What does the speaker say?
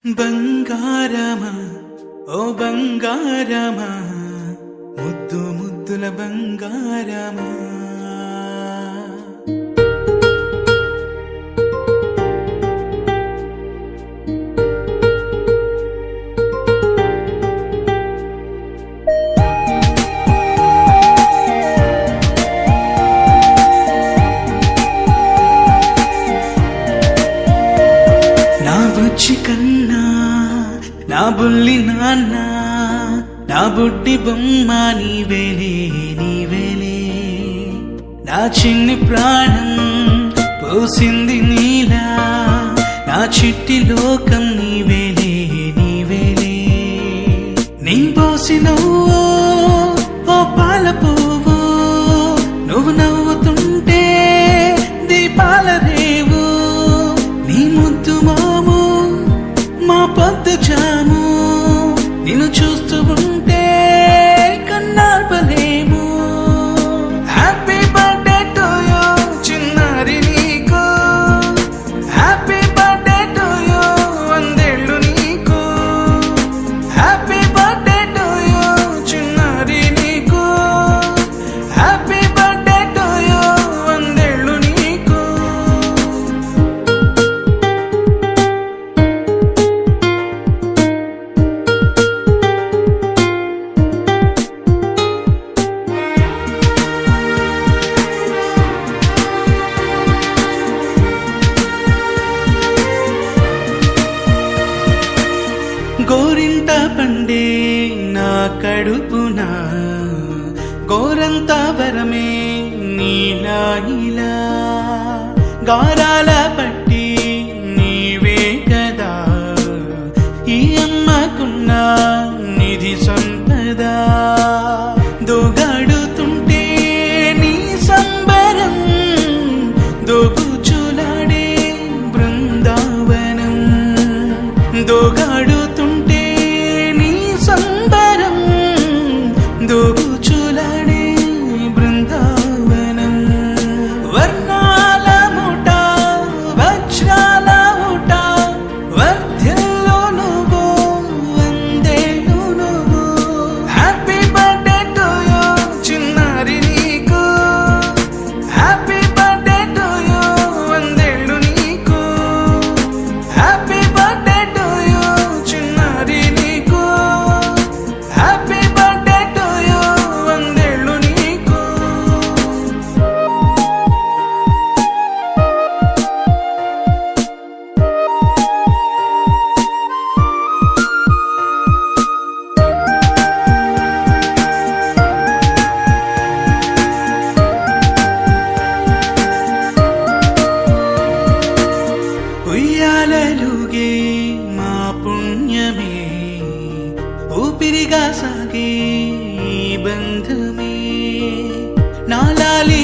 బంగారమా ఓ బంగారమా ముద్దు ముద్దుల బంగారమా నా బుజ్జి కన్నా నా బుల్లి నాన్న నా బుడ్డి బొమ్మ నీవేలే నీవేలే నా చిన్ని ప్రాణం పోసింది నీలా నా చిట్టి లోకం నీవేలే నీవేలే నీ పోసినవో ఓ పాల పువ్వు నువ్వు నవ్వుతుంటే దీపాల రేవు నీ ముద్దు మాము మా పొద్దు జాము నిన్ను చూస్తూ ఉంటే కన్నార్పలేము. హ్యాపీ బర్త్డే టు యూ చిన్నారి నీకు, హ్యాపీ బర్త్డే టు యూ వందేళ్ళు నీకు, హ్యాపీ బర్త్డే టు యూ చిన్నారి నీకు, హ్యాపీ బర్త్డే టు యూ వందేళ్ళు నీకు. గోరింట పండే నా కడుపున గోరంత వరమే నీలా ఇలా గారాల పట్టి నీవే కదా ఈ అమ్మకున్న నిధి సంపద దోగాడుతుంటే నీ సంబరం దోగుచులాడే బృందావనం దోగాడుతుంటే నీ సంబరం దోగుచులాడే బృందావనం వర్ణాల ముఠ వజ్రాల ముఠ వర్ధిల్లు నువ్వు వందేళ్ళు నువ్వు. హ్యాపీ బర్త్డే టు యూ చిన్నారి నీకు, హ్యాపీ బర్త్డే టు యూ వందేళ్ళు నీకు, హ్యాపీ బర్త్డే టు యూ చిన్నారి నీకు, హ్యాపీ బర్త్డే టు యూ వందేళ్ళు నీకు. ఉయ్యాలలుగే మా పుణ్యమే ఊపిరిగా సాగే ఈ బంధమే నాలాలి